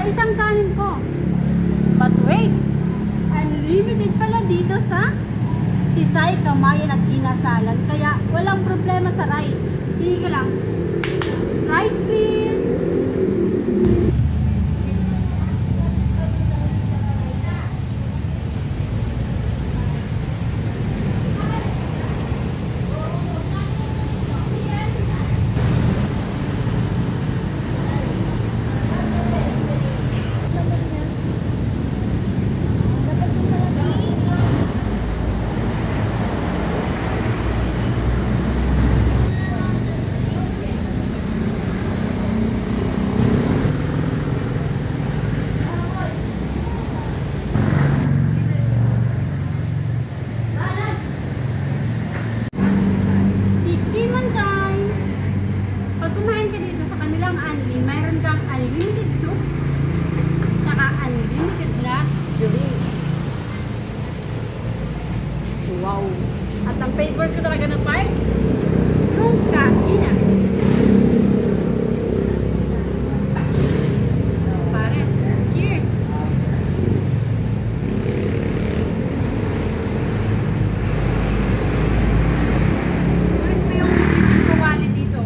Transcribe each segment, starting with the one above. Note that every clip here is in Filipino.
isang kanin ko. But wait, unlimited pala dito sa Tisay, Kamayan at Inasalan. Kaya walang problema sa rice. Hindi ka lang. Rice please! Unlimited soup, saka unlimited na drink. Wow! At ang favorite ko talaga ng part, yung kainan. Pares, cheers! Tulis mo yung kawali dito.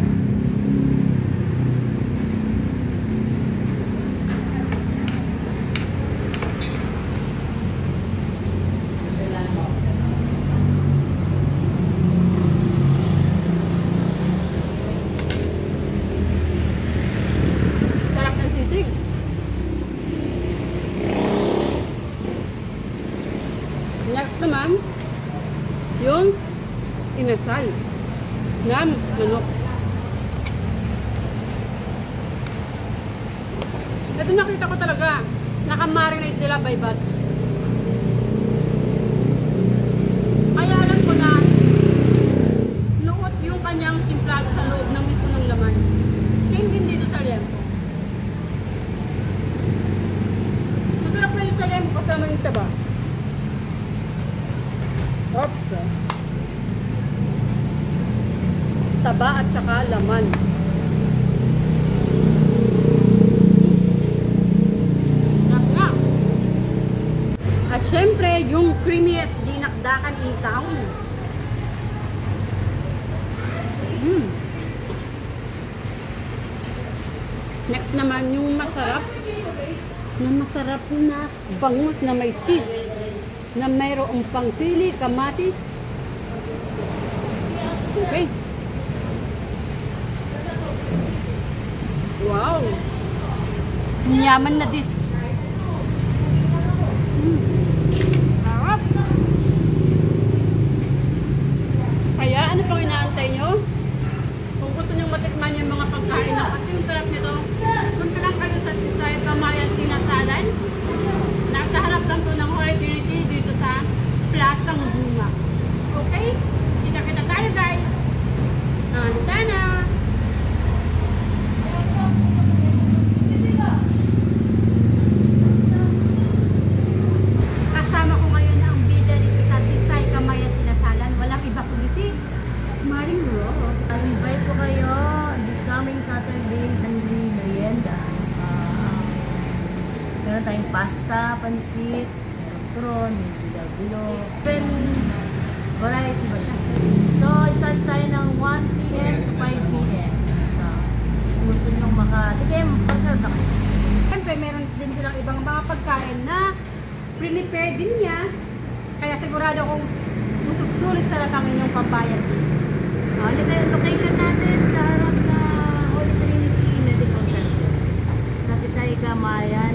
Next naman, yung inasal na manok. Ito nakita ko talaga, nakamarinate sila by batch. Kaya alam ko na, luot yung kanyang timplado sa loob ng mismo ng laman. Same din dito sa liempo. Masarap na yung sa liempo kasama yung taba. Oops. Taba at saka laman. Sarap. At syempre, yung creamiest dinakdakan in town. Next naman yung masarap na bangus na may cheese, na mayroong pang sili, kamatis. Okay. Wow! Yaman na this. Sarap! Kaya ano pang inaantay nyo? Kung gusto nyo matikman yung mga pagkain na kasi yung sarap nito, punta lang kayo sa Tisay, Kamayan, Inasalan. Nasa harap lang to ng Holy Trinity dito sa Plaza Bunga. Okay? Kita-kita tayo guys! Sana! Kasama ko ngayon ang bida dito sa Tisay, Kamayan, Inasalan. Walang iba kundi si Maring Ro. I-invite ko kayo this coming Saturday ng merienda. Meron tayong pasta, pansit, turon, bilo-bilo. Then, variety ba siya? So, start tayo ng 1 p.m. to 5 p.m. So, kung gusto nyo makatikim, pasal na kayo. Siyempre, meron din silang ibang mga pagkain na prepare din niya. Kaya sigurado kung sulit sa ang inyong pambayan. Ito yung location natin sa harap na Holy Trinity Medical Center. Sa Tisay, Kamayan.